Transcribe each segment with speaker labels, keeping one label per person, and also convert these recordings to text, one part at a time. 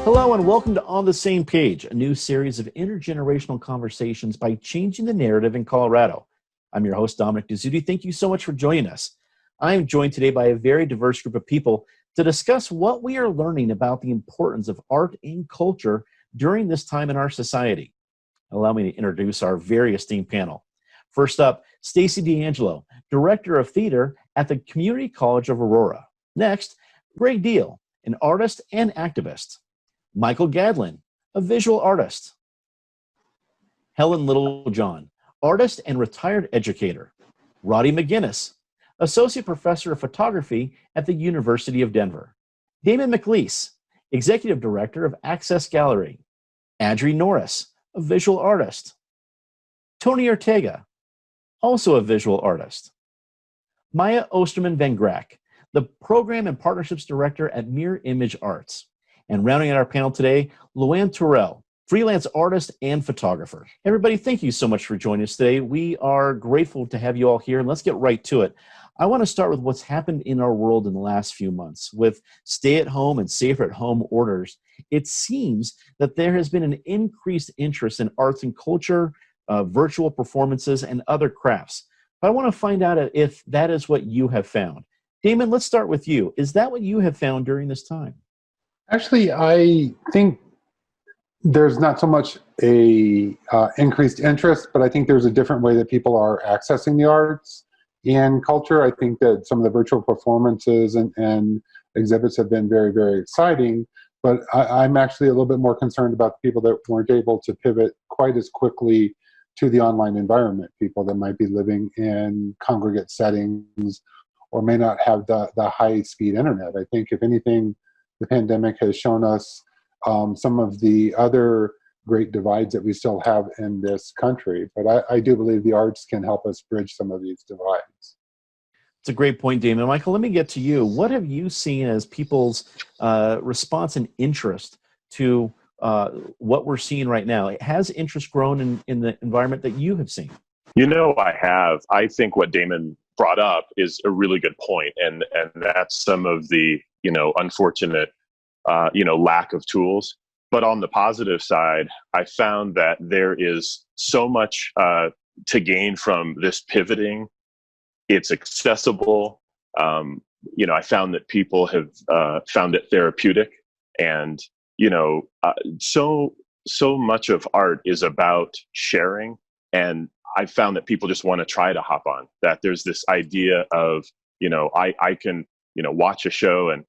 Speaker 1: Hello and welcome to On the Same Page, a new series of intergenerational conversations by changing the narrative in Colorado. I'm your host, Dominic Dezzutti. Thank you so much for joining us. I am joined today by a very diverse group of people to discuss what we are learning about the importance of art and culture during this time in our society. Allow me to introduce our very esteemed panel. First up, Stacey D'Angelo, Director of Theater at the Community College of Aurora. Next, Greg Deal, an artist and activist. Michael Gadlin, a visual artist. Helen Littlejohn, artist and retired educator. Roddy McGinnis, associate professor of photography at the University of Denver. Damon McLeese, executive director of Access Gallery. Adri Norris, a visual artist. Tony Ortega, also a visual artist. Maya Osterman Van Grack, the program and partnerships director at Mirror Image Arts. And rounding out our panel today, Tyrrell, freelance artist and photographer. Everybody, thank you so much for joining us today. We are grateful to have you all here, and let's get right to it. I want to start with what's happened in our world in the last few months. With stay-at-home and safer-at-home orders, it seems that there has been an increased interest in arts and culture, virtual performances, and other crafts. But I want to find out if that is what you have found. Damon, let's start with you. Is that what you have found during this time?
Speaker 2: Actually, I think there's not so much a increased interest, but I think there's a different way that people are accessing the arts and culture. I think that some of the virtual performances and exhibits have been very, very exciting, but I'm actually a little bit more concerned about the people that weren't able to pivot quite as quickly to the online environment, people that might be living in congregate settings or may not have the high-speed internet. I think, if anything, the pandemic has shown us some of the other great divides that we still have in this country. But I do believe the arts can help us bridge some of these divides.
Speaker 1: It's a great point, Damon. Michael, let me get to you. What have you seen as people's response and interest to what we're seeing right now? Has interest grown in the environment that you have seen?
Speaker 3: You know, I have. I think what Damon brought up is a really good point, and that's some of the unfortunate lack of tools. But on the positive side, I found that there is so much to gain from this pivoting. It's accessible. I found that people have found it therapeutic, and so much of art is about sharing. And I found that people just want to try to hop on. That there's this idea of I can watch a show and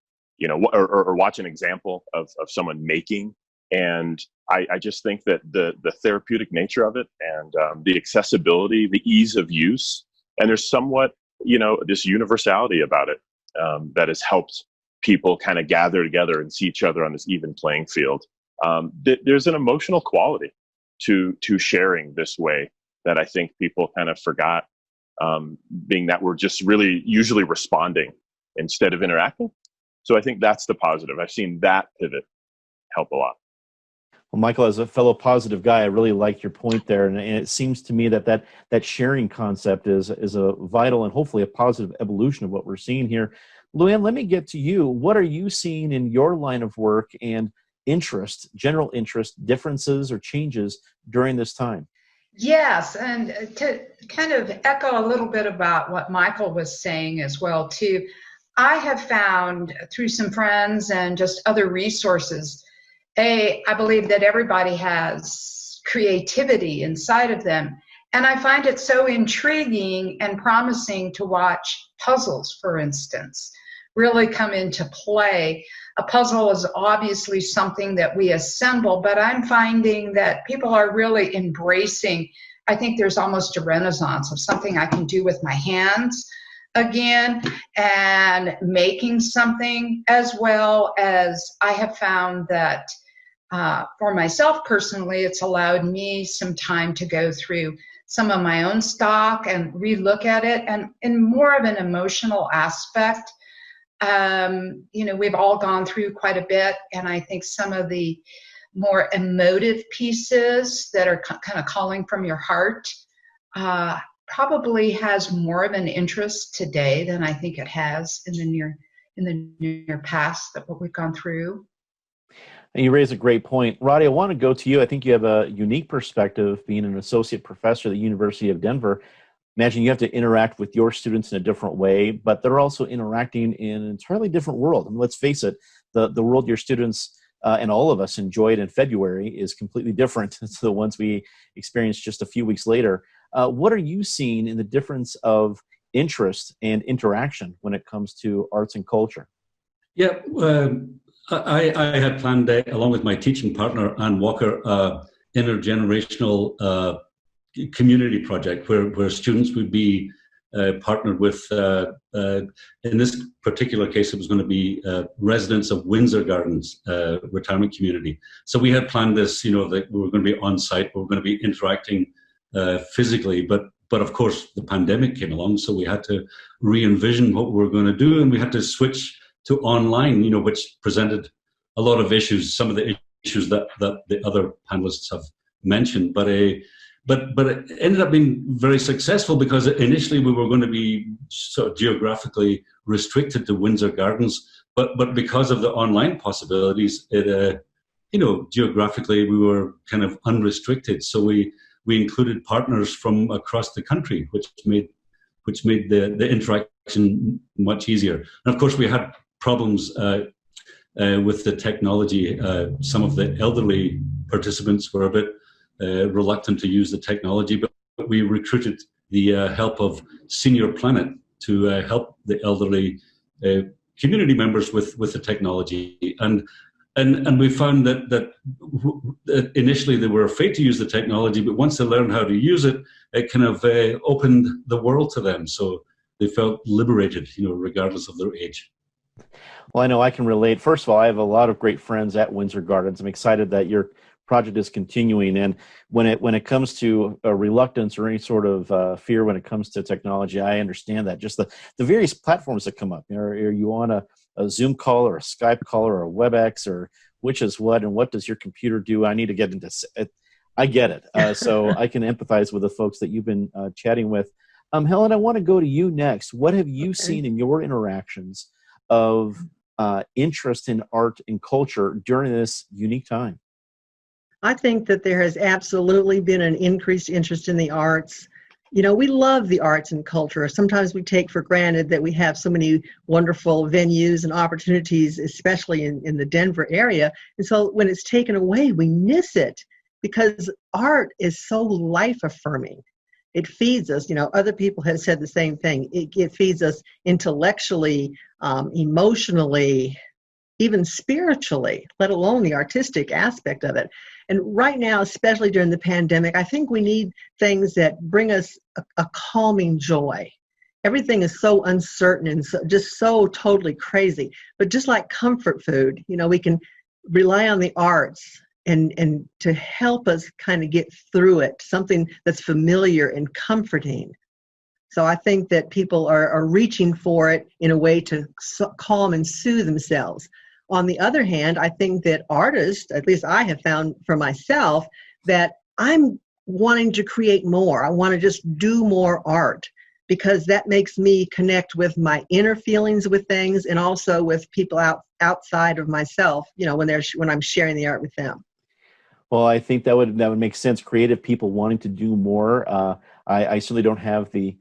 Speaker 3: or watch an example of someone making. And I just think that the therapeutic nature of it and the accessibility, the ease of use, and there's somewhat, this universality about it that has helped people kind of gather together and see each other on this even playing field. There's an emotional quality to sharing this way that I think people kind of forgot, being that we're just really usually responding instead of interacting. So I think that's the positive. I've seen that pivot help a lot.
Speaker 1: Well, Michael, as a fellow positive guy, I really like your point there, and it seems to me that sharing concept is a vital and hopefully a positive evolution of what we're seeing here. Luann, let me get to you. What are you seeing in your line of work and interest, general interest, differences or changes during this time?
Speaker 4: Yes, and to kind of echo a little bit about what Michael was saying as well, too, I have found through some friends and just other resources, I believe that everybody has creativity inside of them. And I find it so intriguing and promising to watch puzzles, for instance, really come into play. A puzzle is obviously something that we assemble, but I'm finding that people are really embracing, I think there's almost a renaissance of something I can do with my hands again, and making something, as well as I have found that for myself personally, it's allowed me some time to go through some of my own stock and relook at it, and in more of an emotional aspect. We've all gone through quite a bit, and I think some of the more emotive pieces that are kind of calling from your heart probably has more of an interest today than I think it has in the near past, that what we've gone through.
Speaker 1: And you raise a great point. Roddy, I want to go to you. I think you have a unique perspective being an associate professor at the University of Denver. Imagine you have to interact with your students in a different way, but they're also interacting in an entirely different world. I mean, let's face it, the world your students and all of us enjoyed in February is completely different to the ones we experienced just a few weeks later. What are you seeing in the difference of interest and interaction when it comes to arts and culture?
Speaker 5: Yeah, I had planned, along with my teaching partner, Ann Walker, intergenerational community project where students would be partnered with, in this particular case, it was going to be residents of Windsor Gardens retirement community. So we had planned this, that we were going to be on site, we were going to be interacting physically, but of course the pandemic came along, so we had to re-envision what we were going to do, and we had to switch to online, which presented a lot of issues, some of the issues that the other panelists have mentioned, but it ended up being very successful because initially we were going to be sort of geographically restricted to Windsor Gardens, but because of the online possibilities, geographically we were kind of unrestricted. So we included partners from across the country, which made the interaction much easier. And of course, we had problems with the technology. Some of the elderly participants were a bit reluctant to use the technology, but we recruited the help of Senior Planet to help the elderly community members with the technology. And we found that initially they were afraid to use the technology, but once they learned how to use it, it kind of opened the world to them. So they felt liberated, regardless of their age.
Speaker 1: Well, I know I can relate. First of all, I have a lot of great friends at Windsor Gardens. I'm excited that your project is continuing. And when it comes to a reluctance or any sort of fear when it comes to technology, I understand that. Just the various platforms that come up. Are you on a Zoom call or a Skype call or a WebEx, or which is what, and what does your computer do? I need to get into it. I get it. So I can empathize with the folks that you've been chatting with. Helen, I want to go to you next. What have you seen in your interactions of interest in art and culture during this unique time?
Speaker 6: I think that there has absolutely been an increased interest in the arts. We love the arts and culture. Sometimes we take for granted that we have so many wonderful venues and opportunities, especially in the Denver area. And so when it's taken away, we miss it because art is so life-affirming. It feeds us. Other people have said the same thing. It feeds us intellectually, emotionally, even spiritually, let alone the artistic aspect of it. And right now, especially during the pandemic, I think we need things that bring us a calming joy. Everything is so uncertain and just so totally crazy. But just like comfort food, we can rely on the arts and to help us kind of get through it, something that's familiar and comforting. So I think that people are reaching for it in a way to calm and soothe themselves. On the other hand, I think that artists, at least I have found for myself, that I'm wanting to create more. I want to just do more art because that makes me connect with my inner feelings with things and also with people outside of myself, when I'm sharing the art with them.
Speaker 1: Well, I think that would make sense. Creative people wanting to do more. I certainly don't have the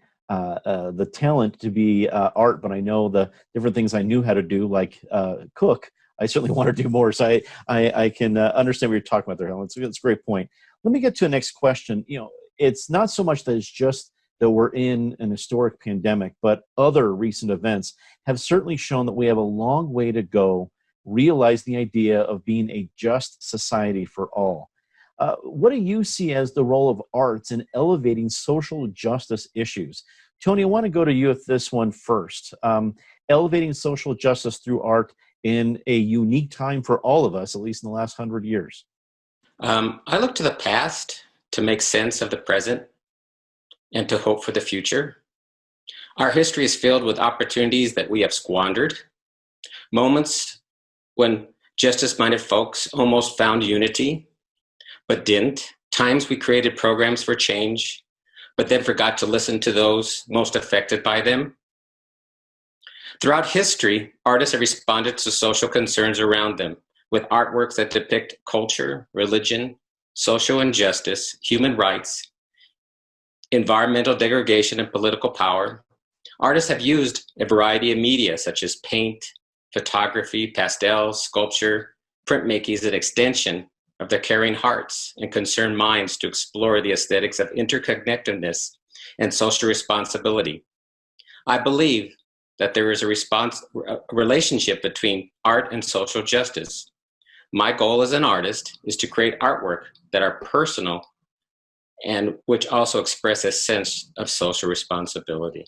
Speaker 1: talent to be art, but I know the different things I knew how to do, like cook. I certainly want to do more. So I can understand what you're talking about there, Helen. It's a great point. Let me get to the next question. It's not so much that it's just that we're in an historic pandemic, but other recent events have certainly shown that we have a long way to go, realize the idea of being a just society for all. What do you see as the role of arts in elevating social justice issues? Tony, I want to go to you with this one first. Elevating social justice through art in a unique time for all of us, at least in the last 100 years.
Speaker 7: I look to the past to make sense of the present and to hope for the future. Our history is filled with opportunities that we have squandered, moments when justice-minded folks almost found unity, but didn't. Times we created programs for change, but then forgot to listen to those most affected by them. Throughout history, artists have responded to social concerns around them, with artworks that depict culture, religion, social injustice, human rights, environmental degradation, and political power. Artists have used a variety of media such as paint, photography, pastels, sculpture, printmaking as an extension of their caring hearts and concerned minds to explore the aesthetics of interconnectedness and social responsibility. I believe that there is a relationship between art and social justice. My goal as an artist is to create artwork that are personal and which also express a sense of social responsibility.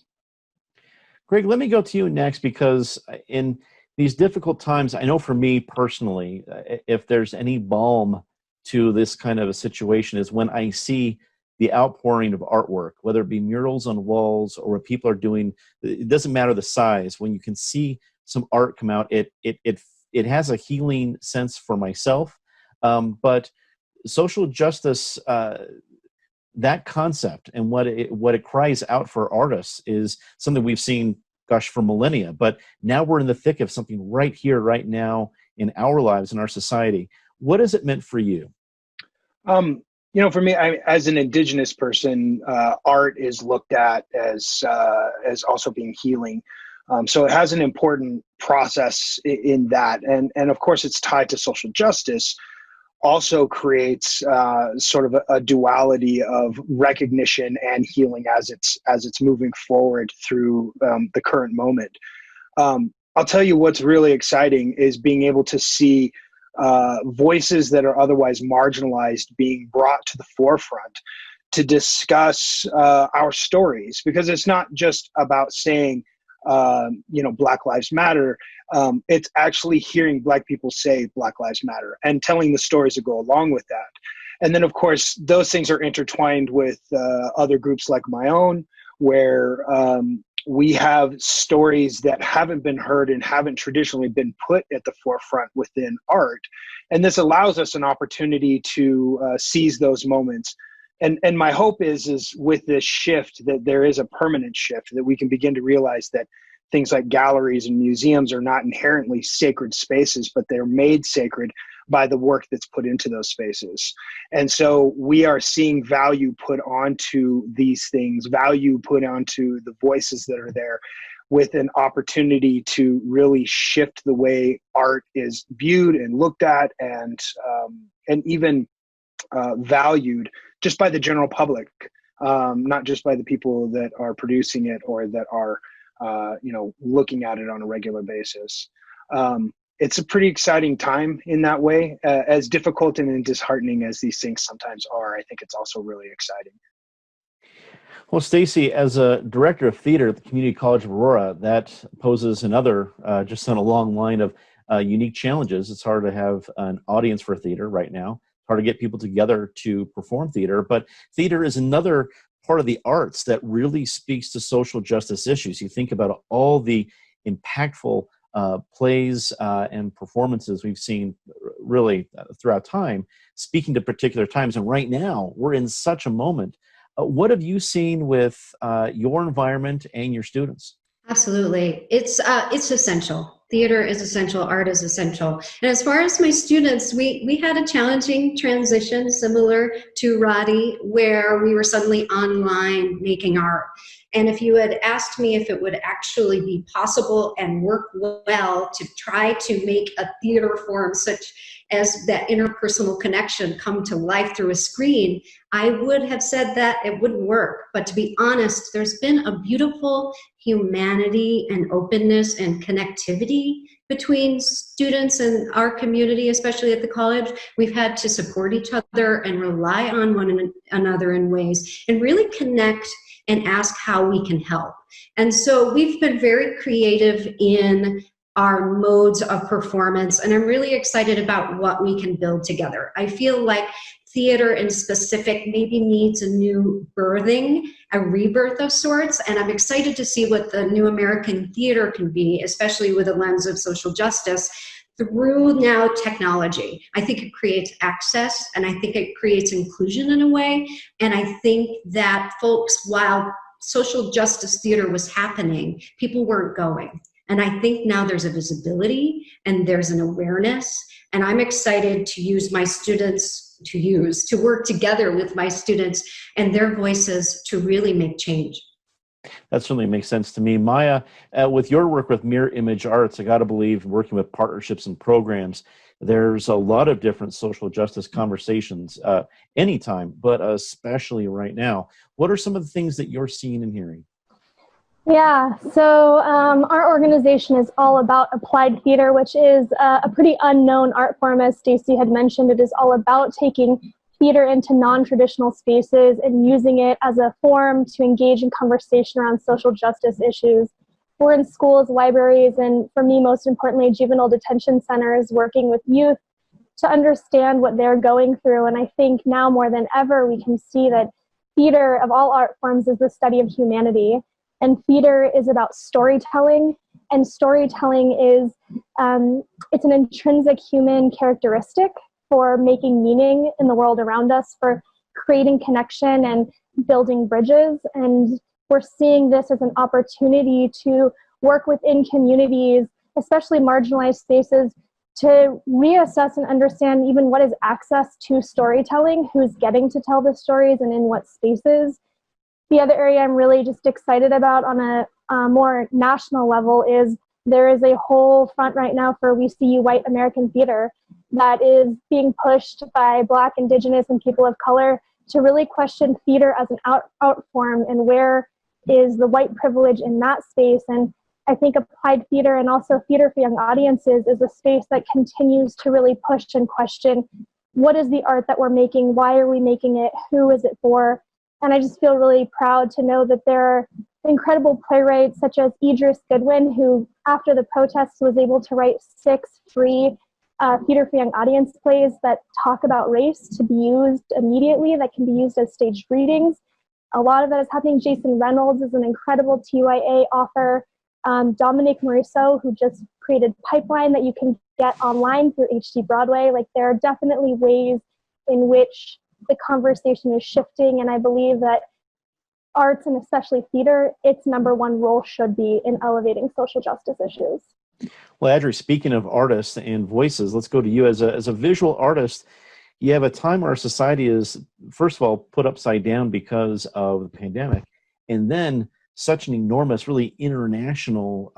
Speaker 1: Greg, let me go to you next, because in these difficult times, I know for me personally, if there's any balm to this kind of a situation is when I see the outpouring of artwork, whether it be murals on walls or what people are doing. It doesn't matter the size. When you can see some art come out, it has a healing sense for myself. But social justice, that concept and what it cries out for artists is something we've seen, gosh, for millennia. But now we're in the thick of something right here, right now in our lives, in our society. What has it meant for you?
Speaker 8: For me, as an Indigenous person, art is looked at as also being healing. So it has an important process in that. And of course, it's tied to social justice, also creates sort of a duality of recognition and healing as it's moving forward through the current moment. I'll tell you what's really exciting is being able to see voices that are otherwise marginalized being brought to the forefront to discuss our stories, because it's not just about saying, Black Lives Matter. It's actually hearing Black people say Black Lives Matter and telling the stories that go along with that. And then, of course, those things are intertwined with other groups like my own, where we have stories that haven't been heard and haven't traditionally been put at the forefront within art. And this allows us an opportunity to seize those moments. And my hope is with this shift that there is a permanent shift, that we can begin to realize that things like galleries and museums are not inherently sacred spaces, but they're made sacred by the work that's put into those spaces. And so we are seeing value put onto these things, value put onto the voices that are there, with an opportunity to really shift the way art is viewed and looked at and even valued just by the general public, not just by the people that are producing it or that are looking at it on a regular basis. It's a pretty exciting time in that way. As difficult and disheartening as these things sometimes are, I think it's also really exciting.
Speaker 1: Well, Stacey, as a director of theater at the Community College of Aurora, that poses another, just on a long line of unique challenges. It's hard to have an audience for theater right now. It's hard to get people together to perform theater, but theater is another part of the arts that really speaks to social justice issues. You think about all the impactful plays and performances we've seen really throughout time, speaking to particular times. And right now, we're in such a moment. What have you seen with your environment and your students?
Speaker 9: Absolutely. It's essential. Theater is essential. Art is essential. And as far as my students, we had a challenging transition similar to Roddy, where we were suddenly online making art. And if you had asked me if it would actually be possible and work well to try to make a theater form such as that interpersonal connection come to life through a screen, I would have said that it wouldn't work. But to be honest, there's been a beautiful humanity and openness and connectivity between students and our community, especially at the college. We've had to support each other and rely on one another in ways and really connect and ask how we can help. And so we've been very creative in our modes of performance, and I'm really excited about what we can build together. I feel like theater in specific maybe needs a new birthing, a rebirth of sorts, and I'm excited to see what the new American theater can be, especially with a lens of social justice, through now technology. I think it creates access, and I think it creates inclusion in a way, and I think that folks, while social justice theater was happening, people weren't going. And I think now there's a visibility and there's an awareness, and I'm excited to use my students, to work together with my students and their voices to really make change.
Speaker 1: That certainly makes sense to me. Maya, with your work with Mirror Image Arts, I got to believe, working with partnerships and programs, there's a lot of different social justice conversations anytime, but especially right now. What are some of the things that you're seeing and hearing?
Speaker 10: Yeah, so our organization is all about applied theater, which is a pretty unknown art form. As Stacey had mentioned, it is all about taking theater into non-traditional spaces and using it as a forum to engage in conversation around social justice issues. We're in schools, libraries, and for me, most importantly, juvenile detention centers, working with youth to understand what they're going through. And I think now more than ever, we can see that theater of all art forms is the study of humanity. And theater is about storytelling, and storytelling is, it's an intrinsic human characteristic for making meaning in the world around us, for creating connection and building bridges. And we're seeing this as an opportunity to work within communities, especially marginalized spaces, to reassess and understand even what is access to storytelling, who's getting to tell the stories and in what spaces. The other area I'm really just excited about on a more national level is there is a whole front right now for We See You White American Theater that is being pushed by Black, Indigenous, and people of color to really question theater as an art form and where is the white privilege in that space. And I think applied theater and also theater for young audiences is a space that continues to really push and question what is the art that we're making, why are we making it, who is it for? And I just feel really proud to know that there are incredible playwrights such as Idris Goodwin, who after the protests was able to write 6 free theater for young audience plays that talk about race to be used immediately, that can be used as staged readings. A lot of that is happening. Jason Reynolds is an incredible TYA author. Dominic Morisseau, who just created Pipeline that you can get online through HD Broadway. Like, there are definitely ways in which the conversation is shifting, and I believe that arts, and especially theater, its #1 role should be in elevating social justice issues.
Speaker 1: Well, Audrey, speaking of artists and voices, let's go to you. As a visual artist, you have a time where our society is, first of all, put upside down because of the pandemic, and then such an enormous, really international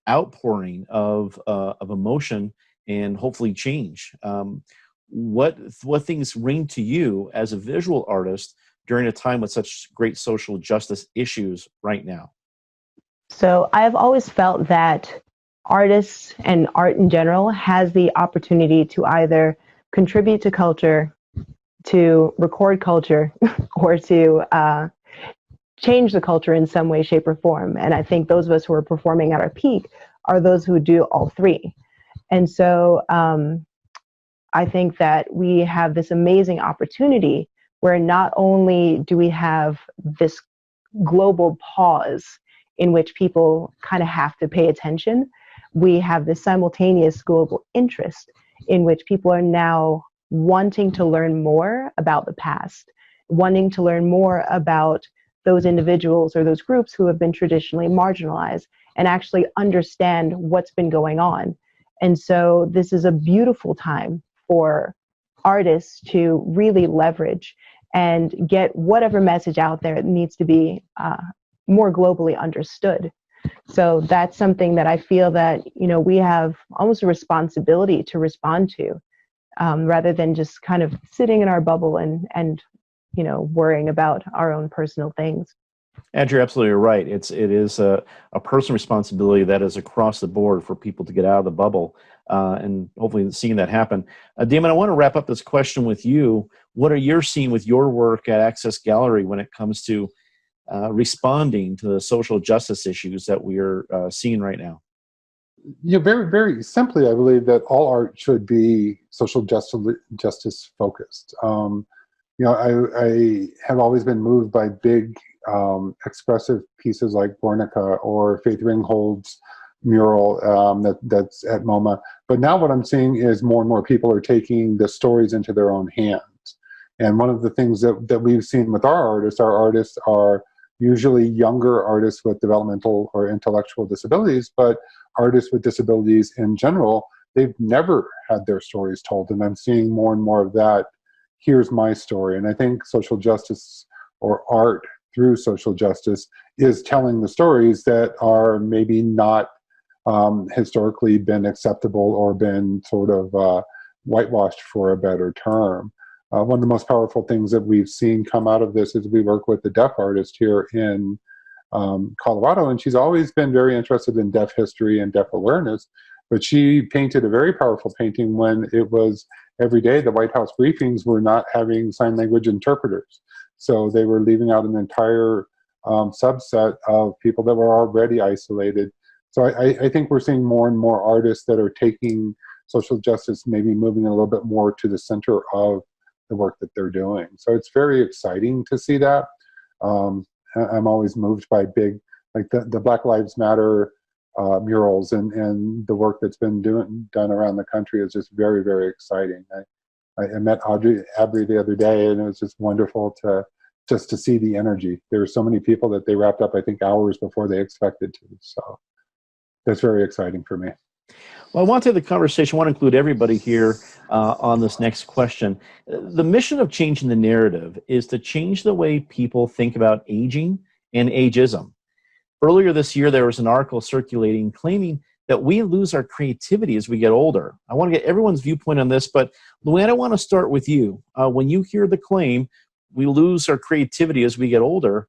Speaker 1: outpouring of emotion and hopefully change. What things ring to you as a visual artist during a time with such great social justice issues right now?
Speaker 11: So I've always felt that artists and art in general has the opportunity to either contribute to culture, to record culture, or to change the culture in some way, shape, or form. And I think those of us who are performing at our peak are those who do all three. And so I think that we have this amazing opportunity where not only do we have this global pause in which people kind of have to pay attention, we have this simultaneous global interest in which people are now wanting to learn more about the past, wanting to learn more about those individuals or those groups who have been traditionally marginalized and actually understand what's been going on. And so this is a beautiful time for artists to really leverage and get whatever message out there that needs to be more globally understood. So that's something that I feel that, you know, we have almost a responsibility to respond to, rather than just kind of sitting in our bubble and you know, worrying about our own personal things.
Speaker 1: And you're absolutely right. It is a personal responsibility that is across the board for people to get out of the bubble, and hopefully seeing that happen. Damon, I want to wrap up this question with you. What are you seeing with your work at Access Gallery when it comes to responding to the social justice issues that we are seeing right now?
Speaker 2: You know, very, very simply, I believe that all art should be social justice focused. You know, I have always been moved by big expressive pieces like Guernica or Faith Ringhold's mural that's at MoMA. But now what I'm seeing is more and more people are taking the stories into their own hands. And one of the things that we've seen with our artists are usually younger artists with developmental or intellectual disabilities, but artists with disabilities in general, they've never had their stories told. And I'm seeing more and more of that. Here's my story. And I think social justice, or art through social justice, is telling the stories that are maybe not historically been acceptable or been sort of whitewashed, for a better term. One of the most powerful things that we've seen come out of this is we work with the deaf artist here in Colorado, and she's always been very interested in deaf history and deaf awareness, but she painted a very powerful painting when it was every day the White House briefings were not having sign language interpreters. So they were leaving out an entire subset of people that were already isolated. So I think we're seeing more and more artists that are taking social justice, maybe moving a little bit more to the center of the work that they're doing. So it's very exciting to see that. I'm always moved by big, like the Black Lives Matter murals and the work that's been done around the country is just very, very exciting. I met Audrey the other day, and it was just wonderful to see the energy. There were so many people that they wrapped up, I think, hours before they expected to. So that's very exciting for me.
Speaker 1: Well, I want to have the conversation. I want to include everybody here on this next question. The mission of changing the narrative is to change the way people think about aging and ageism. Earlier this year, there was an article circulating claiming that we lose our creativity as we get older. I want to get everyone's viewpoint on this, but Luann, I want to start with you. When you hear the claim, we lose our creativity as we get older,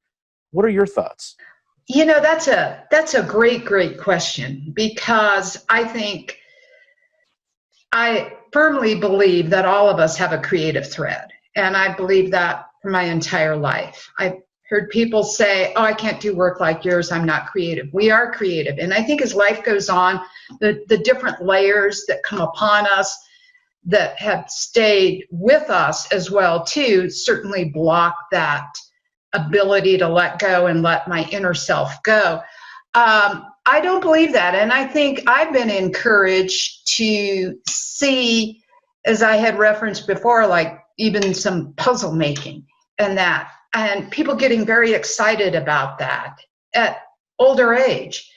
Speaker 1: what are your thoughts?
Speaker 4: You know, that's a great question, because I firmly believe that all of us have a creative thread, and I believe that for my entire life. I've heard people say, oh, I can't do work like yours, I'm not creative. We are creative, and I think as life goes on, the different layers that come upon us that have stayed with us as well too certainly block that ability to let go and let my inner self go. I don't believe that, and I think I've been encouraged to see, as I had referenced before, like even some puzzle making and people getting very excited about that at older age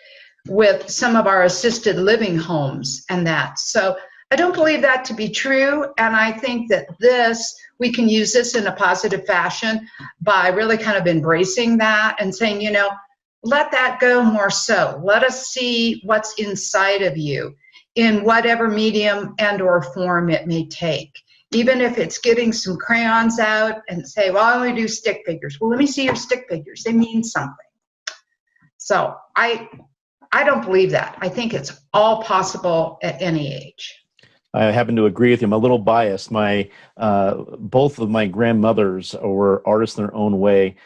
Speaker 4: with some of our assisted living homes and that. So I don't believe that to be true, and I think that we can use this in a positive fashion by really kind of embracing that and saying, you know, let that go more so. Let us see what's inside of you in whatever medium and or form it may take. Even if it's getting some crayons out and say, well, I only do stick figures. Well, let me see your stick figures. They mean something. So I don't believe that. I think it's all possible at any age.
Speaker 1: I happen to agree with you. I'm a little biased. Both of my grandmothers were artists in their own way,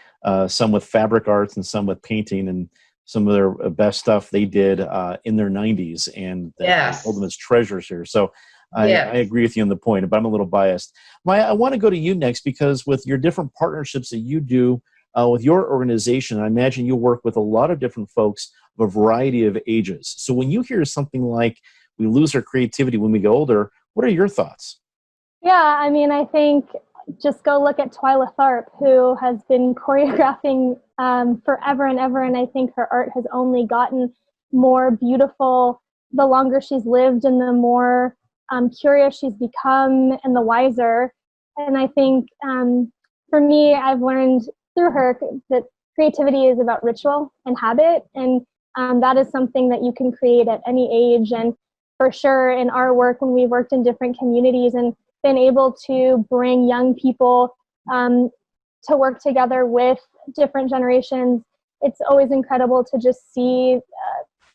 Speaker 1: some with fabric arts and some with painting, and some of their best stuff they did in their 90s, and I hold them as treasures here. So I agree with you on the point, but I'm a little biased. Maya, I want to go to you next, because with your different partnerships that you do with your organization, I imagine you work with a lot of different folks of a variety of ages. So when you hear something like we lose our creativity when we get older, what are your thoughts?
Speaker 10: Yeah, I mean, I think just go look at Twyla Tharp, who has been choreographing forever and ever, and I think her art has only gotten more beautiful the longer she's lived and the more curious she's become and the wiser. And I think for me, I've learned through her that creativity is about ritual and habit, and that is something that you can create at any age. And for sure in our work, when we've worked in different communities and been able to bring young people to work together with different generations, it's always incredible to just see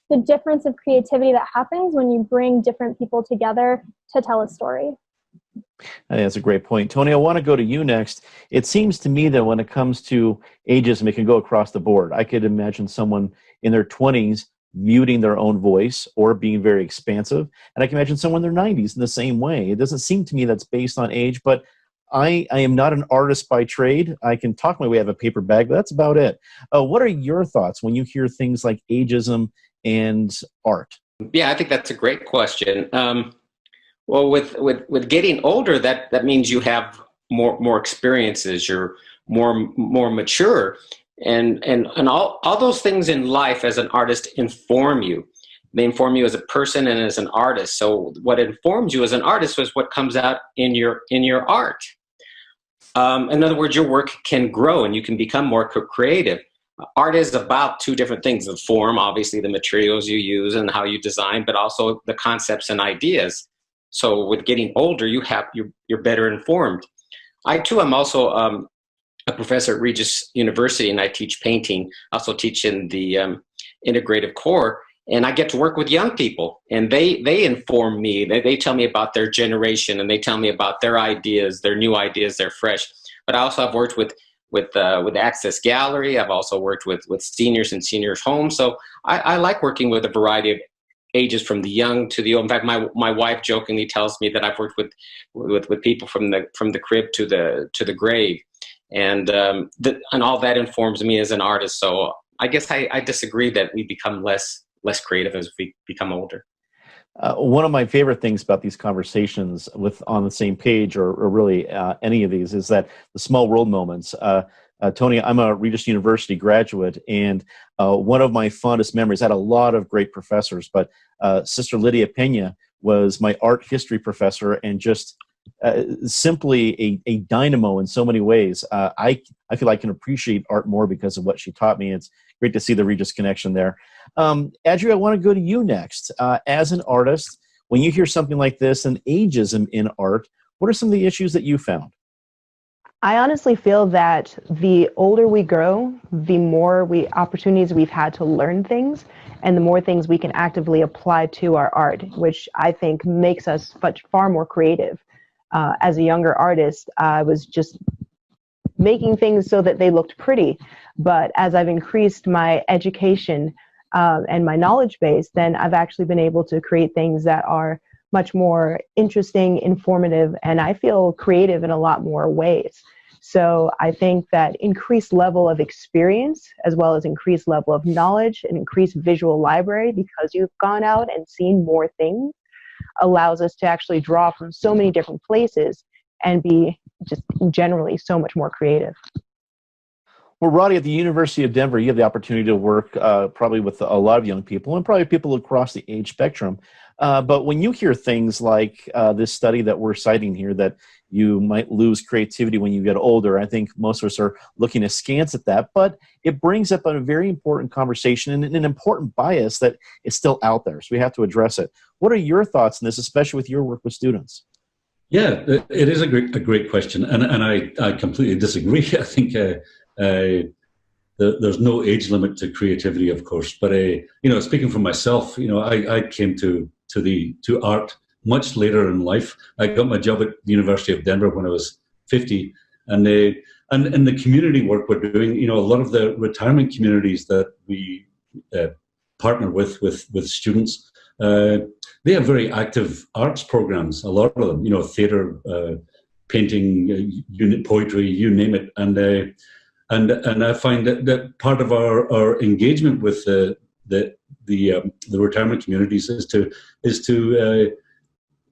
Speaker 10: the difference of creativity that happens when you bring different people together to tell a story.
Speaker 1: I think that's a great point. Tony, I want to go to you next. It seems to me that when it comes to ageism, it can go across the board. I could imagine someone in their 20s muting their own voice or being very expansive. And I can imagine someone in their 90s in the same way. It doesn't seem to me that's based on age, but I am not an artist by trade. I can talk my way out of a paper bag, but that's about it. What are your thoughts when you hear things like ageism and art?
Speaker 7: Yeah, I think that's a great question. Well, with getting older, that means you have more experiences. You're more mature, And all those things in life as an artist inform you. They inform you as a person and as an artist. So what informs you as an artist was what comes out in your art. In other words, your work can grow and you can become more creative. Art is about two different things: the form, obviously the materials you use and how you design, but also the concepts and ideas. So with getting older, you're better informed. I too am also a professor at Regis University, and I teach painting. I also teach in the integrative core, and I get to work with young people, and they inform me. They tell me about their generation, and they tell me about their ideas, their new ideas, they're fresh. But I also have worked with Access Gallery. I've also worked with seniors and seniors' homes. So I like working with a variety of ages, from the young to the old. In fact, my wife jokingly tells me that I've worked with people from the crib to the grave, and all that informs me as an artist. So I guess I disagree that we become less creative as we become older.
Speaker 1: One of my favorite things about these conversations on the same page, or really any of these, is that the small world moments. Tony, I'm a Regis University graduate, and one of my fondest memories, I had a lot of great professors, but Sister Lydia Pena was my art history professor, and just simply a dynamo in so many ways. I feel I can appreciate art more because of what she taught me. It's great to see the Regis connection there. Adria, I want to go to you next. As an artist, when you hear something like this, and ageism in art, what are some of the issues that you found?
Speaker 11: I honestly feel that the older we grow, the more opportunities we've had to learn things, and the more things we can actively apply to our art, which I think makes us far more creative. As a younger artist, I was just making things so that they looked pretty. But as I've increased my education and my knowledge base, then I've actually been able to create things that are much more interesting, informative, and I feel creative in a lot more ways. So I think that increased level of experience, as well as increased level of knowledge and increased visual library, because you've gone out and seen more things, allows us to actually draw from so many different places and be just generally so much more creative.
Speaker 1: Well, Roddy, at the University of Denver, you have the opportunity to work probably with a lot of young people, and probably people across the age spectrum. But when you hear things like this study that we're citing here, that you might lose creativity when you get older, I think most of us are looking askance at that. But it brings up a very important conversation and an important bias that is still out there. So we have to address it. What are your thoughts on this, especially with your work with students?
Speaker 5: Yeah, it is a great question, and I completely disagree. I think there's no age limit to creativity, of course. But speaking for myself, I came to art much later in life. I got my job at the University of Denver when I was 50, and in the community work we're doing, a lot of the retirement communities that we partner with students, they have very active arts programs. A lot of them, theater, painting, poetry, you name it, and I find that part of our engagement with the retirement communities is to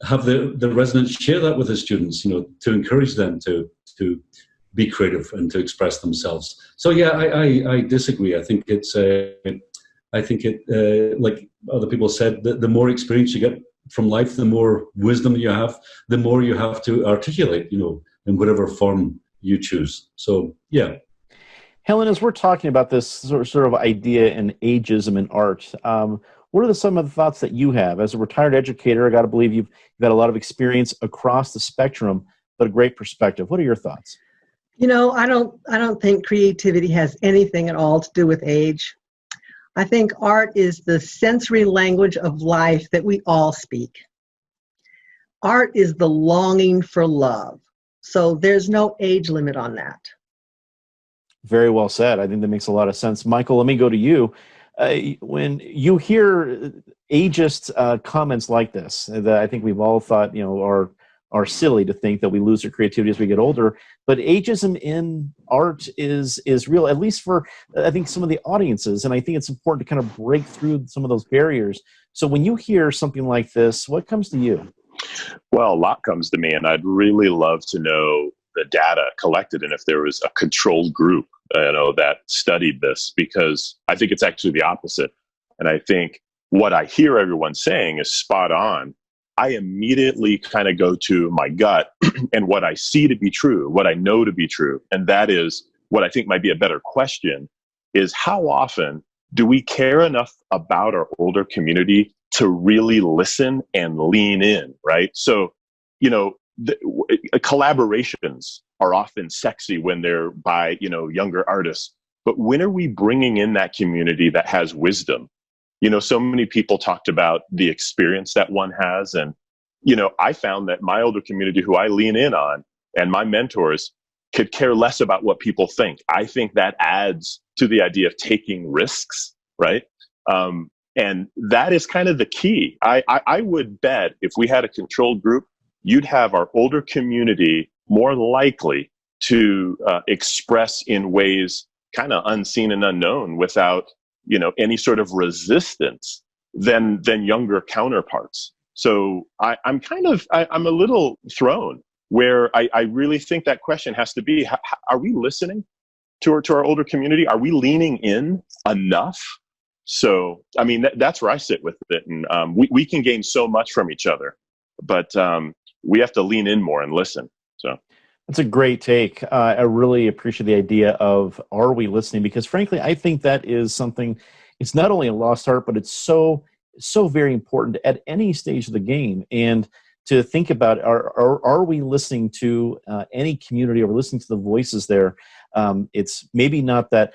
Speaker 5: have the residents share that with the students, to encourage them to be creative and to express themselves. So yeah, I disagree. I think like other people said, the more experience you get from life, the more wisdom you have, the more you have to articulate, in whatever form you choose. So yeah.
Speaker 1: Helen, as we're talking about this sort of idea in ageism in art, what are some of the thoughts that you have? As a retired educator, I got to believe you've got a lot of experience across the spectrum, but a great perspective. What are your thoughts?
Speaker 6: I don't think creativity has anything at all to do with age. I think art is the sensory language of life that we all speak. Art is the longing for love. So there's no age limit on that.
Speaker 1: Very well said. I think that makes a lot of sense. Michael, let me go to you. When you hear ageist comments like this, that I think we've all thought, are silly to think that we lose our creativity as we get older, but ageism in art is real, at least for, I think, some of the audiences, and I think it's important to kind of break through some of those barriers. So when you hear something like this, what comes to you?
Speaker 3: Well, a lot comes to me, and I'd really love to know the data collected and if there was a control group that studied this, because I think it's actually the opposite. And I think what I hear everyone saying is spot on. I immediately kind of go to my gut and what I see to be true, what I know to be true. And that is what I think might be a better question is, how often do we care enough about our older community to really listen and lean in, right? So, collaborations are often sexy when they're by, younger artists. But when are we bringing in that community that has wisdom? So many people talked about the experience that one has. And, I found that my older community who I lean in on and my mentors could care less about what people think. I think that adds to the idea of taking risks, right? And that is kind of the key. I would bet if we had a controlled group, you'd have our older community more likely to express in ways kind of unseen and unknown without, any sort of resistance than younger counterparts. So I'm a little thrown where I really think that question has to be, are we listening to our older community? Are we leaning in enough? So, I mean, that's where I sit with it. And we can gain so much from each other, but we have to lean in more and listen. So
Speaker 1: that's a great take. I really appreciate the idea of, are we listening? Because frankly, I think that is something, it's not only a lost art, but it's so very important at any stage of the game. And to think about, are we listening to any community? Are we listening to the voices there? It's maybe not that,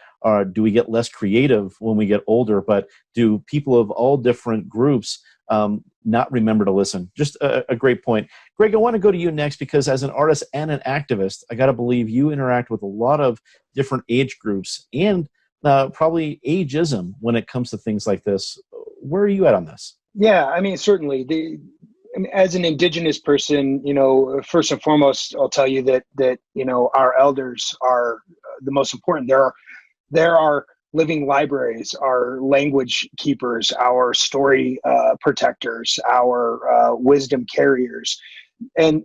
Speaker 1: do we get less creative when we get older, but do people of all different groups not remember to listen? Just a great point. Greg, I want to go to you next, because as an artist and an activist, I got to believe you interact with a lot of different age groups and probably ageism when it comes to things like this. Where are you at on this?
Speaker 8: Yeah, I mean, certainly. As an Indigenous person, first and foremost, I'll tell you that our elders are the most important. There are living libraries, our language keepers, our story protectors, our wisdom carriers, and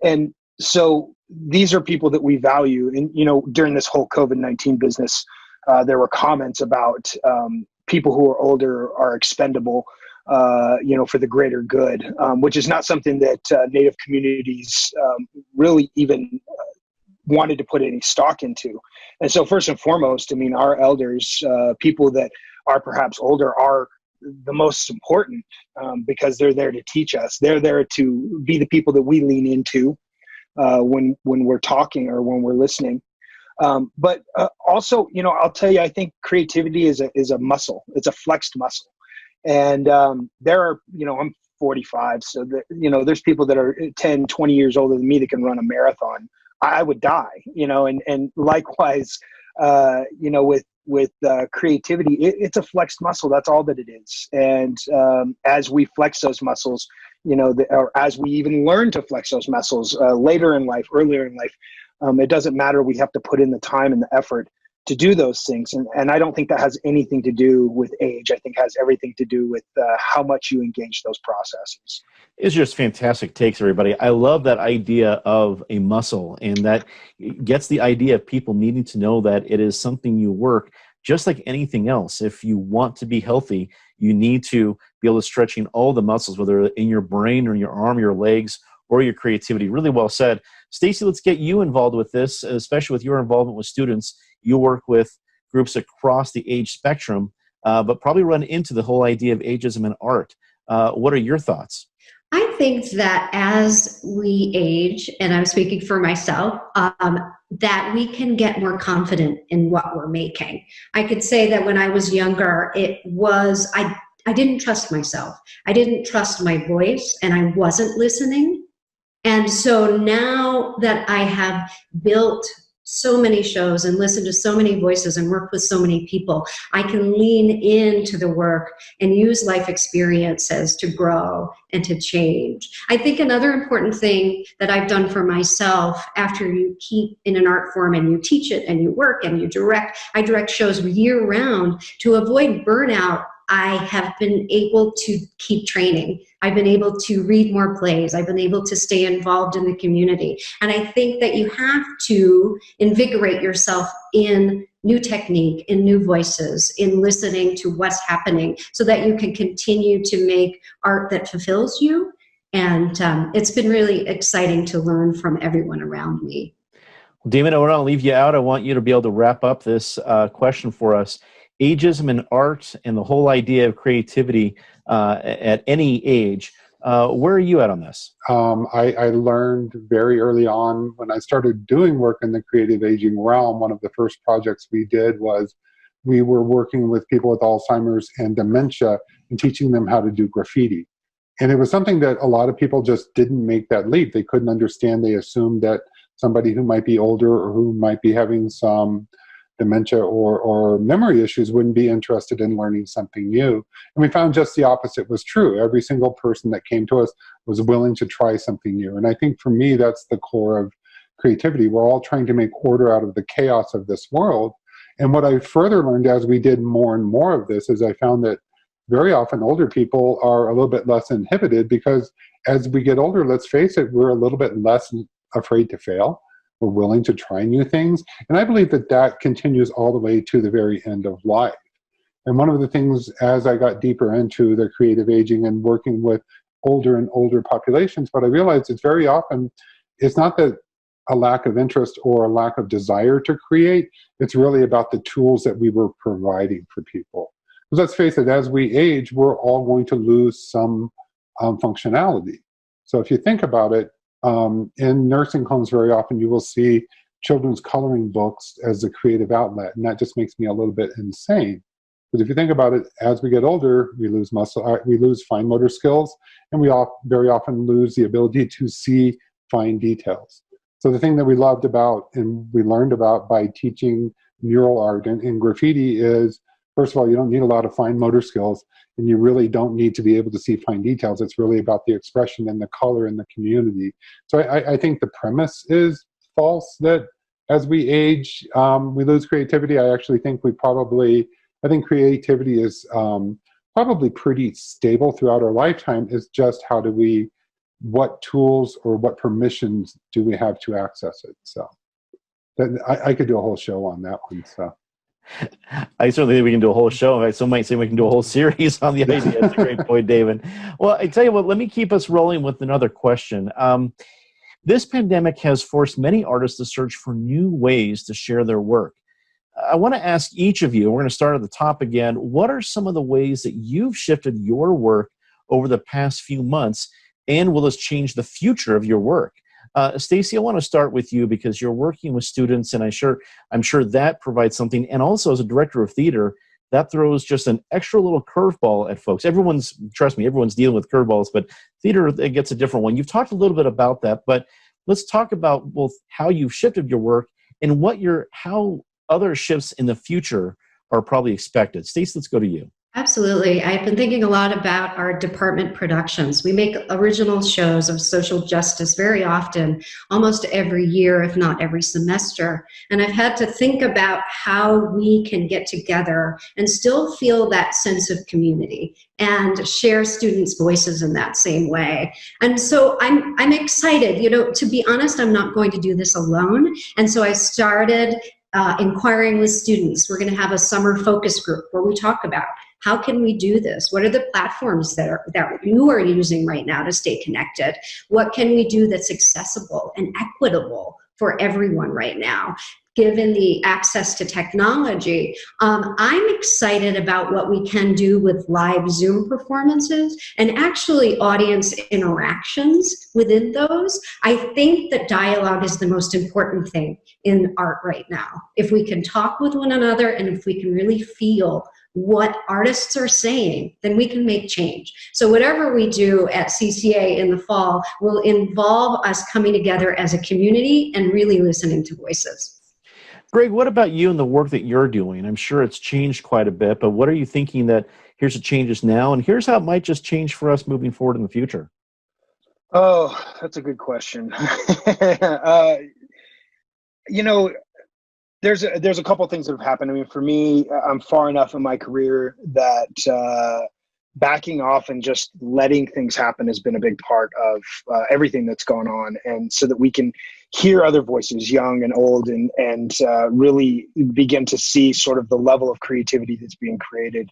Speaker 8: so these are people that we value. And during this whole COVID-19 business, there were comments about people who are older are expendable. For the greater good, which is not something that Native communities really even wanted to put any stock into. And so first and foremost, I mean, our elders, people that are perhaps older, are the most important because they're there to teach us. They're there to be the people that we lean into when we're talking or when we're listening. But also, I'll tell you, I think creativity is a muscle. It's a flexed muscle. And there are, I'm 45, so there's people that are 10, 20 years older than me that can run a marathon. I would die, and likewise, with creativity, it's a flexed muscle. That's all that it is. And as we flex those muscles, or as we even learn to flex those muscles later in life, earlier in life, it doesn't matter. We have to put in the time and the effort to do those things. And I don't think that has anything to do with age. I think it has everything to do with how much you engage those processes.
Speaker 1: It's just fantastic takes, everybody. I love that idea of a muscle, and that gets the idea of people needing to know that it is something you work just like anything else. If you want to be healthy, you need to be able to stretching all the muscles, whether in your brain or your arm, your legs, or your creativity. Really well said. Stacey, let's get you involved with this, especially with your involvement with students. You work with groups across the age spectrum, but probably run into the whole idea of ageism in art. What are your thoughts?
Speaker 9: I think that as we age, and I'm speaking for myself, that we can get more confident in what we're making. I could say that when I was younger, I didn't trust myself. I didn't trust my voice, and I wasn't listening. And so now that I have built so many shows and listened to so many voices and worked with so many people, I can lean into the work and use life experiences to grow and to change. I think another important thing that I've done for myself, after you keep in an art form and you teach it and you work and you direct, I direct shows year round. To avoid burnout, I have been able to keep training. I've been able to read more plays. I've been able to stay involved in the community. And I think that you have to invigorate yourself in new technique, in new voices, in listening to what's happening so that you can continue to make art that fulfills you. And it's been really exciting to learn from everyone around me.
Speaker 1: Damon, I want to leave you out. I want you to be able to wrap up this question for us. Ageism in art and the whole idea of creativity at any age. Where are you at on this?
Speaker 2: I learned very early on when I started doing work in the creative aging realm. One of the first projects we did was we were working with people with Alzheimer's and dementia and teaching them how to do graffiti. And it was something that a lot of people just didn't make that leap. They couldn't understand. They assumed that somebody who might be older or who might be having some dementia or memory issues wouldn't be interested in learning something new. And we found just the opposite was true. Every single person that came to us was willing to try something new. And I think for me, that's the core of creativity. We're all trying to make order out of the chaos of this world. And what I further learned as we did more and more of this is I found that very often older people are a little bit less inhibited because as we get older, let's face it, we're a little bit less afraid to fail. We're willing to try new things. And I believe that that continues all the way to the very end of life. And one of the things as I got deeper into the creative aging and working with older and older populations, what I realized is very often it's not that a lack of interest or a lack of desire to create, it's really about the tools that we were providing for people. Because let's face it, as we age, we're all going to lose some functionality. So if you think about it, in nursing homes, very often you will see children's coloring books as a creative outlet, and that just makes me a little bit insane. Because if you think about it, as we get older, we lose we lose fine motor skills, and we very often lose the ability to see fine details. So the thing that we loved about and we learned about by teaching mural art and graffiti is, first of all, you don't need a lot of fine motor skills, and you really don't need to be able to see fine details. It's really about the expression and the color and the community. So I think the premise is false that as we age, we lose creativity. I actually think I think creativity is probably pretty stable throughout our lifetime. It's just what tools or what permissions do we have to access it? So I could do a whole show on that one. So.
Speaker 1: I certainly think we can do a whole show. Some might say we can do a whole series on the idea. That's a great point, David. Well, I tell you what, let me keep us rolling with another question. This pandemic has forced many artists to search for new ways to share their work. I want to ask each of you, we're going to start at the top again, what are some of the ways that you've shifted your work over the past few months, and will this change the future of your work? Stacey, I want to start with you because you're working with students, and I'm sure that provides something. And also, as a director of theater, that throws just an extra little curveball at folks. Trust me, everyone's dealing with curveballs, but theater, it gets a different one. You've talked a little bit about that, but let's talk about both how you've shifted your work and how other shifts in the future are probably expected. Stacey, let's go to you.
Speaker 9: Absolutely. I've been thinking a lot about our department productions. We make original shows of social justice very often, almost every year, if not every semester. And I've had to think about how we can get together and still feel that sense of community and share students' voices in that same way. And so I'm excited. To be honest, I'm not going to do this alone. And so I started inquiring with students. We're going to have a summer focus group where we talk about how can we do this? What are the platforms that you are using right now to stay connected? What can we do that's accessible and equitable for everyone right now, given the access to technology? I'm excited about what we can do with live Zoom performances and actually audience interactions within those. I think that dialogue is the most important thing in art right now. If we can talk with one another and if we can really feel what artists are saying, then we can make change. So whatever we do at CCA in the fall will involve us coming together as a community and really listening to voices.
Speaker 1: Greg, what about you and the work that you're doing? I'm sure it's changed quite a bit, but what are you thinking that here's the changes now, and here's how it might just change for us moving forward in the future?
Speaker 8: Oh, that's a good question. There's a couple things that have happened. I mean, for me, I'm far enough in my career that backing off and just letting things happen has been a big part of everything that's gone on. And so that we can hear other voices, young and old, and really begin to see sort of the level of creativity that's being created.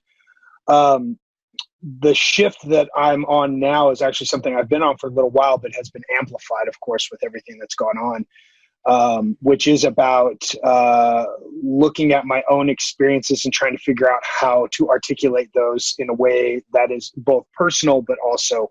Speaker 8: The shift that I'm on now is actually something I've been on for a little while, but has been amplified, of course, with everything that's gone on, which is about looking at my own experiences and trying to figure out how to articulate those in a way that is both personal, but also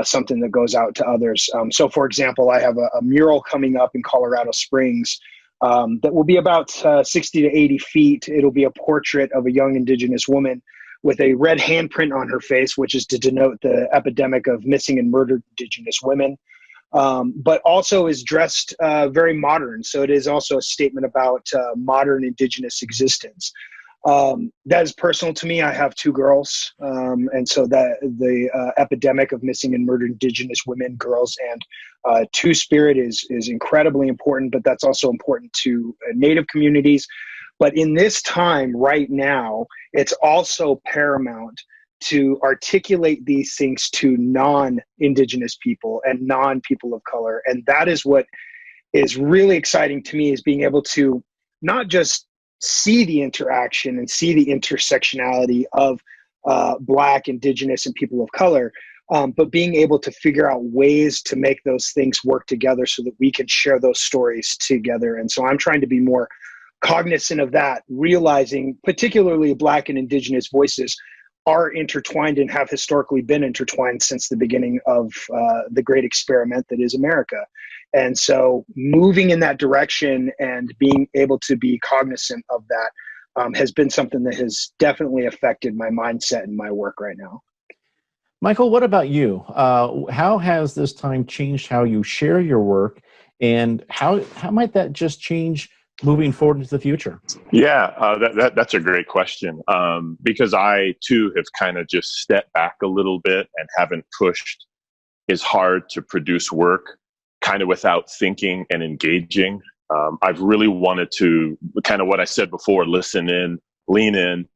Speaker 8: something that goes out to others. So, for example, I have a mural coming up in Colorado Springs that will be about 60 to 80 feet. It'll be a portrait of a young Indigenous woman with a red handprint on her face, which is to denote the epidemic of missing and murdered Indigenous women, but also is dressed very modern. So it is also a statement about modern Indigenous existence. That is personal to me. I have 2 girls, and so that the epidemic of missing and murdered Indigenous women, girls, and Two-Spirit is incredibly important, but that's also important to Native communities. But in this time right now, it's also paramount to articulate these things to non-Indigenous people and non-people of color. And that is what is really exciting to me, is being able to not just see the interaction and see the intersectionality of Black, Indigenous, and people of color, but being able to figure out ways to make those things work together so that we can share those stories together. And so I'm trying to be more cognizant of that, realizing particularly Black and Indigenous voices are intertwined and have historically been intertwined since the beginning of the great experiment that is America. And so moving in that direction and being able to be cognizant of that has been something that has definitely affected my mindset and my work right now.
Speaker 1: Michael, what about you? How has this time changed how you share your work, and how might that just change moving forward into the future?
Speaker 3: Yeah, that's a great question, because I too have kind of just stepped back a little bit and haven't pushed as hard to produce work kind of without thinking and engaging. I've really wanted to, kind of what I said before, listen in, lean in,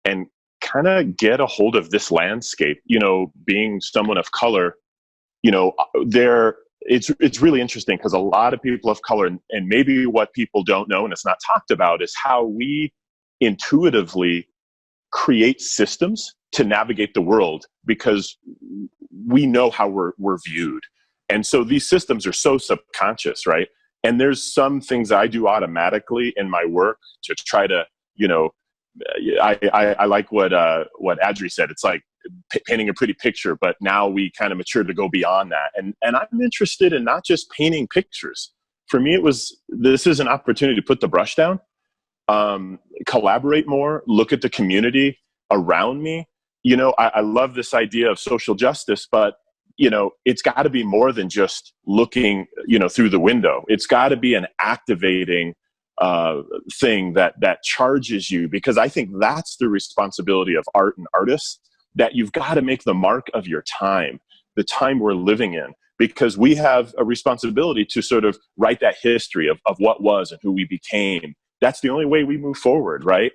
Speaker 3: and kind of get a hold of this landscape. You know, being someone of color, you know, it's really interesting because a lot of people of color, and maybe what people don't know and it's not talked about, is how we intuitively create systems to navigate the world because we know how we're viewed. And so these systems are so subconscious, right? And there's some things I do automatically in my work to try to, you know, I like what Adri said. It's like painting a pretty picture, but now we kind of mature to go beyond that. And I'm interested in not just painting pictures. For me, this is an opportunity to put the brush down, collaborate more, look at the community around me. You know, I love this idea of social justice, but you know, it's got to be more than just looking, you know, through the window. It's got to be an activating thing that charges you, because I think that's the responsibility of art and artists, that you've got to make the mark of your time, the time we're living in, because we have a responsibility to sort of write that history of what was and who we became. That's the only way we move forward, right?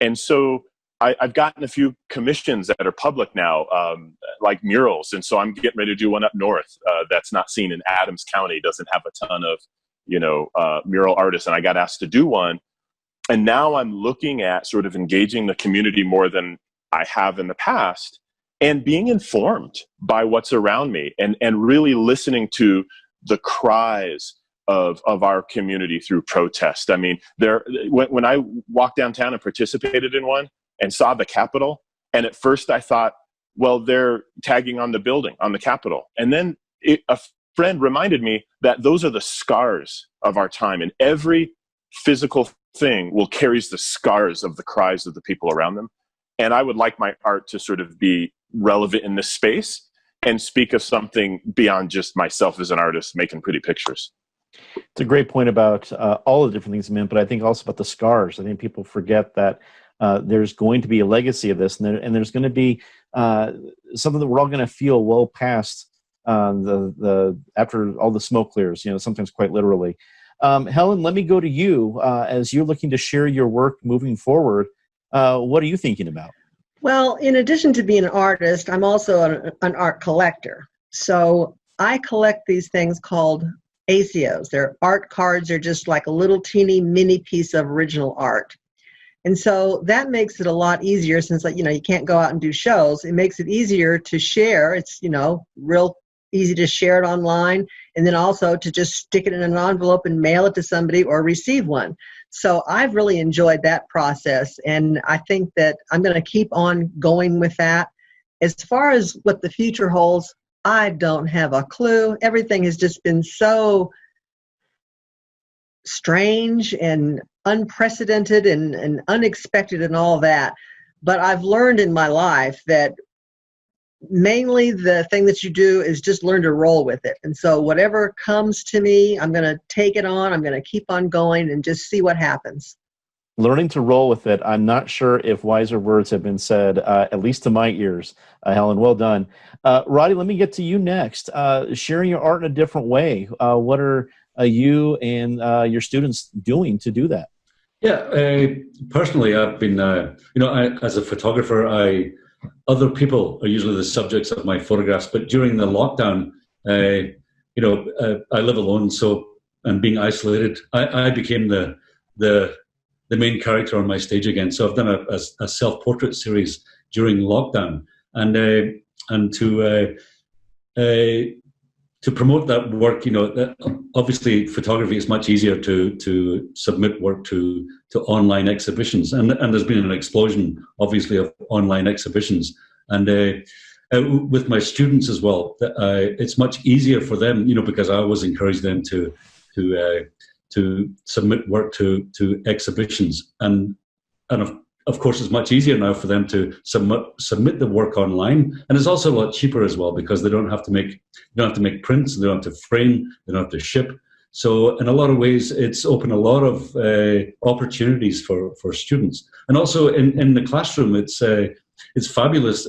Speaker 3: And so I've gotten a few commissions that are public now, like murals. And so I'm getting ready to do one up north that's not seen in Adams County, doesn't have a ton of, you know, mural artists. And I got asked to do one. And now I'm looking at sort of engaging the community more than I have in the past, and being informed by what's around me, and really listening to the cries of our community through protest. I mean, when I walked downtown and participated in one and saw the Capitol, and at first I thought, well, they're tagging on the building, on the Capitol. And then a friend reminded me that those are the scars of our time, and every physical thing carries the scars of the cries of the people around them. And I would like my art to sort of be relevant in this space and speak of something beyond just myself as an artist making pretty pictures.
Speaker 1: It's a great point about all the different things, but I think also about the scars. I think people forget that there's going to be a legacy of this, and there's going to be something that we're all going to feel well past after all the smoke clears, you know, sometimes quite literally. Helen, let me go to you as you're looking to share your work moving forward. What are you thinking about?
Speaker 6: Well, in addition to being an artist, I'm also an art collector. So I collect these things called ACOs. Their art cards are just like a little teeny mini piece of original art. And so that makes it a lot easier since, like, you can't go out and do shows. It makes it easier to share. It's, real easy to share it online, and then also to just stick it in an envelope and mail it to somebody or receive one. So I've really enjoyed that process, and I think that I'm going to keep on going with that. As far as what the future holds, I don't have a clue. Everything has just been so strange and unprecedented and unexpected and all that. But I've learned in my life that mainly the thing that you do is just learn to roll with it. And so whatever comes to me, I'm going to take it on. I'm going to keep on going and just see what happens.
Speaker 1: Learning to roll with it. I'm not sure if wiser words have been said, at least to my ears. Helen, well done. Roddy, let me get to you next. Sharing your art in a different way. What are you and your students doing to do that?
Speaker 5: Yeah, personally, I've been, as a photographer, other people are usually the subjects of my photographs, but during the lockdown, I live alone, and being isolated, I became the main character on my stage again. So I've done a self-portrait series during lockdown, and to promote that work, obviously photography is much easier to submit work to online exhibitions, and there's been an explosion, obviously, of online exhibitions, and with my students as well, it's much easier for them, because I always encourage them to submit work to exhibitions, and of course, it's much easier now for them to submit the work online, and it's also a lot cheaper as well because they don't have to make prints, they don't have to frame, they don't have to ship. So in a lot of ways, it's opened a lot of opportunities for students, and also in the classroom, it's fabulous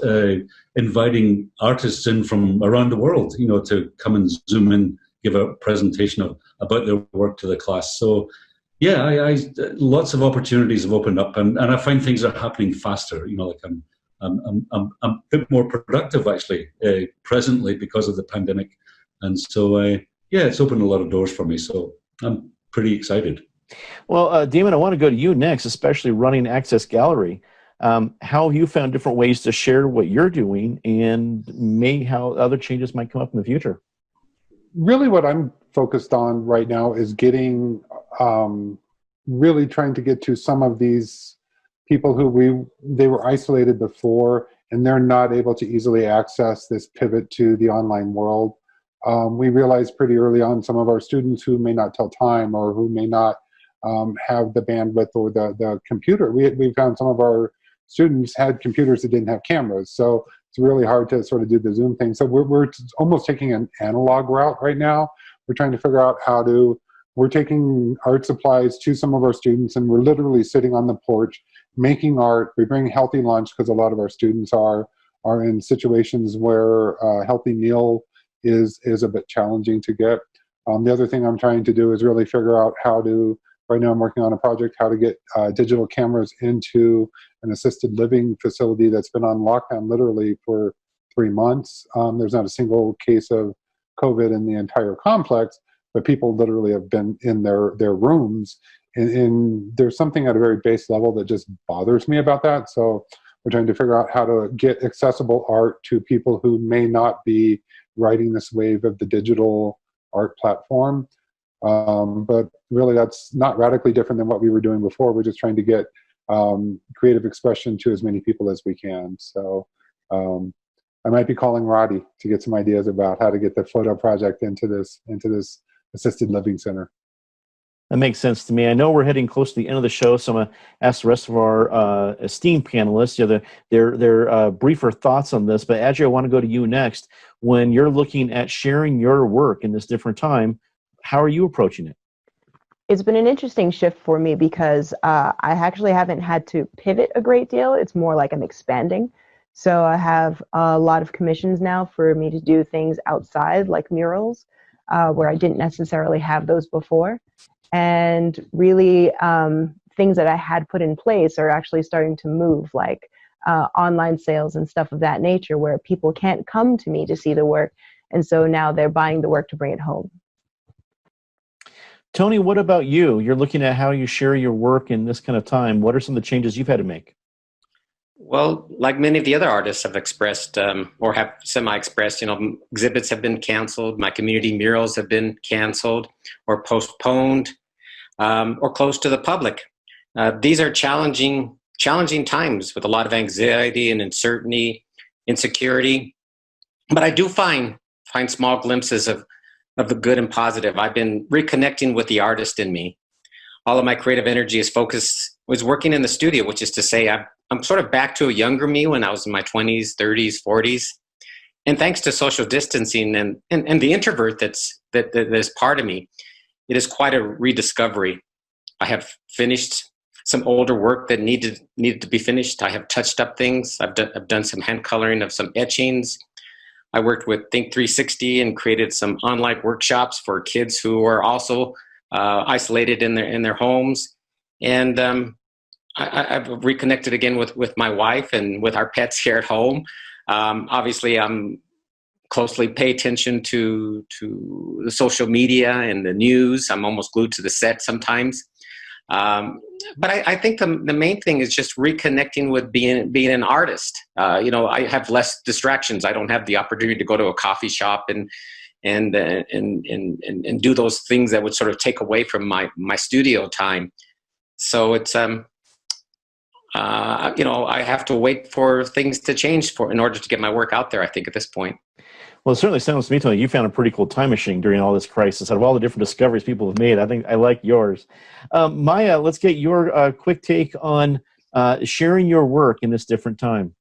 Speaker 5: inviting artists in from around the world, to come and Zoom in, give a presentation about their work to the class. So. Yeah, I lots of opportunities have opened up, and I find things are happening faster. Like I'm a bit more productive actually presently because of the pandemic, and so it's opened a lot of doors for me. So I'm pretty excited.
Speaker 1: Well, Damon, I want to go to you next, especially running Access Gallery. How have you found different ways to share what you're doing, and how other changes might come up in the future?
Speaker 2: Really, what I'm focused on right now is getting. Really trying to get to some of these people who they were isolated before, and they're not able to easily access this pivot to the online world. We realized pretty early on some of our students who may not tell time or who may not have the bandwidth or the computer. We found some of our students had computers that didn't have cameras, so it's really hard to sort of do the Zoom thing. So we're almost taking an analog route right now. We're trying to figure out we're taking art supplies to some of our students, and we're literally sitting on the porch making art. We bring healthy lunch because a lot of our students are in situations where a healthy meal is a bit challenging to get. The other thing I'm trying to do is really figure out right now I'm working on a project, how to get digital cameras into an assisted living facility that's been on lockdown literally for 3 months. There's not a single case of COVID in the entire complex, but people literally have been in their rooms, and there's something at a very base level that just bothers me about that. So we're trying to figure out how to get accessible art to people who may not be riding this wave of the digital art platform. But really, that's not radically different than what we were doing before. We're just trying to get creative expression to as many people as we can. So I might be calling Roddy to get some ideas about how to get the photo project into this assisted living center.
Speaker 1: That makes sense to me. I know we're heading close to the end of the show, so I'm going to ask the rest of our esteemed panelists their briefer thoughts on this. But Adri, I want to go to you next. When you're looking at sharing your work in this different time, how are you approaching it?
Speaker 11: It's been an interesting shift for me because I actually haven't had to pivot a great deal. It's more like I'm expanding. So I have a lot of commissions now for me to do things outside, like murals, where I didn't necessarily have those before. And really, things that I had put in place are actually starting to move, like online sales and stuff of that nature, where people can't come to me to see the work. And so now they're buying the work to bring it home.
Speaker 1: Tony, what about you? You're looking at how you share your work in this kind of time. What are some of the changes you've had to make?
Speaker 7: Well, like many of the other artists have expressed or have semi-expressed, exhibits have been canceled. My community murals have been canceled or postponed or closed to the public. These are challenging times with a lot of anxiety and uncertainty, insecurity. But I do find small glimpses of the good and positive. I've been reconnecting with the artist in me. All of my creative energy was working in the studio, which is to say I'm sort of back to a younger me when I was in my 20s, 30s, 40s. And thanks to social distancing and the introvert that is part of me, it is quite a rediscovery. I have finished some older work that needed to be finished. I have touched up things. I've done some hand coloring of some etchings. I worked with Think 360 and created some online workshops for kids who are also isolated in their homes. And I've reconnected again with my wife and with our pets here at home. Obviously, I'm closely pay attention to the social media and the news. I'm almost glued to the set sometimes. But I think the main thing is just reconnecting with being an artist. I have less distractions. I don't have the opportunity to go to a coffee shop and do those things that would sort of take away from my studio time. So it's I have to wait for things to change in order to get my work out there, I think, at this point.
Speaker 1: Well, it certainly sounds to me, Tony, you found a pretty cool time machine during all this crisis. Out of all the different discoveries people have made, I think I like yours. Maya, let's get your quick take on sharing your work in this different time.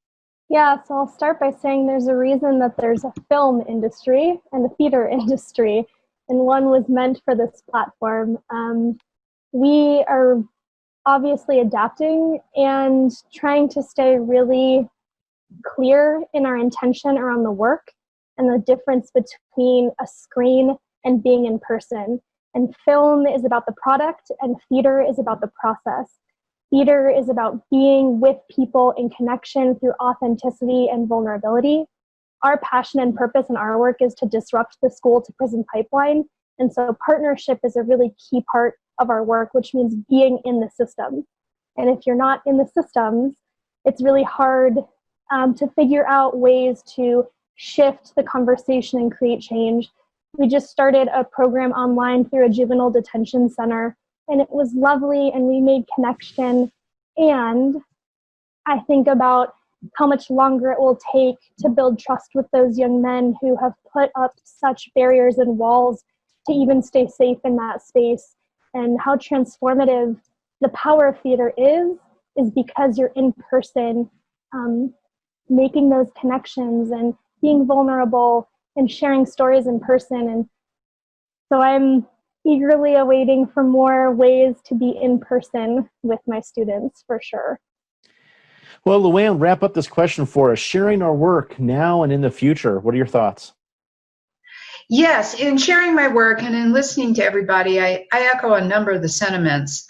Speaker 10: Yeah, so I'll start by saying there's a reason that there's a film industry and a theater industry, and one was meant for this platform. We are obviously adapting and trying to stay really clear in our intention around the work and the difference between a screen and being in person. And film is about the product and theater is about the process. Theater is about being with people in connection through authenticity and vulnerability. Our passion and purpose in our work is to disrupt the school to prison pipeline. And so partnership is a really key part of our work, which means being in the system. And if you're not in the systems, it's really hard to figure out ways to shift the conversation and create change. We just started a program online through a juvenile detention center, and it was lovely, and we made connection. And I think about how much longer it will take to build trust with those young men who have put up such barriers and walls to even stay safe in that space, and how transformative the power of theater is because you're in person, making those connections and being vulnerable and sharing stories in person. And so I'm eagerly awaiting for more ways to be in person with my students, for sure.
Speaker 1: Well, Luann, wrap up this question for us. Sharing our work now and in the future, what are your thoughts?
Speaker 4: Yes, in sharing my work and in listening to everybody, I echo a number of the sentiments.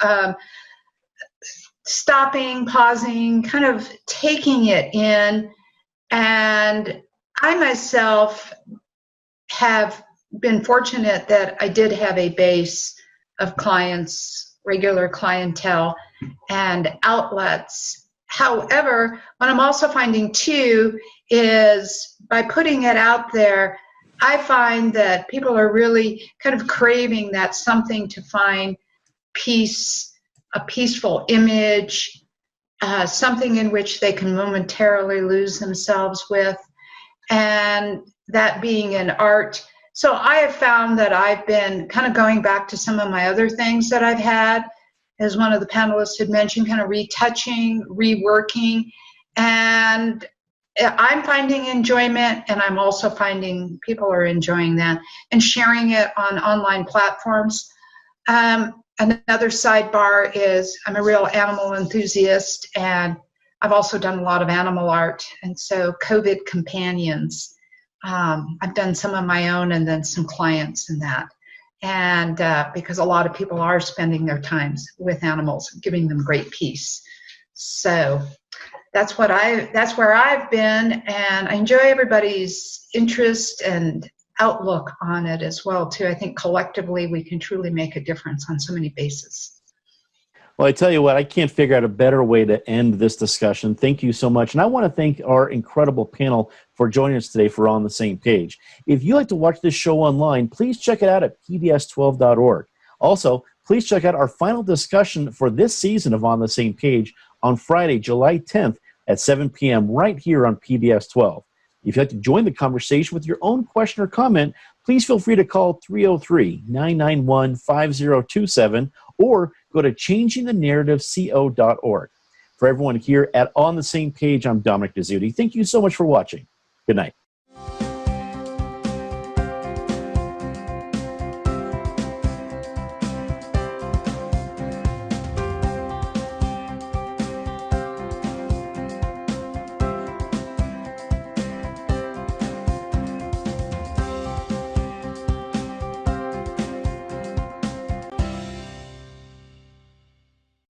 Speaker 4: Stopping, pausing, kind of taking it in. And I myself have been fortunate that I did have a base of clients, regular clientele, and outlets. However, what I'm also finding too is by putting it out there, I find that people are really kind of craving that something to find peace, a peaceful image, something in which they can momentarily lose themselves with, and that being in art. So I have found that I've been kind of going back to some of my other things that I've had, as one of the panelists had mentioned, kind of retouching, reworking, and I'm finding enjoyment, and I'm also finding people are enjoying that and sharing it on online platforms. Another sidebar is I'm a real animal enthusiast, and I've also done a lot of animal art, and so COVID companions. I've done some of my own and then some clients in that. And because a lot of people are spending their times with animals, giving them great peace. So that's where I've been, and I enjoy everybody's interest and outlook on it as well too. I think collectively we can truly make a difference on so many bases.
Speaker 1: Well, I tell you what, I can't figure out a better way to end this discussion. Thank you so much. And I want to thank our incredible panel for joining us today for On the Same Page. If you like to watch this show online, please check it out at pbs12.org. Also, please check out our final discussion for this season of On the Same Page on Friday, July 10th at 7 p.m. right here on PBS 12. If you'd like to join the conversation with your own question or comment, please feel free to call 303-991-5027 or go to changingthenarrativeco.org. For everyone here at On the Same Page, I'm Dominic Dezzutti. Thank you so much for watching. Good night.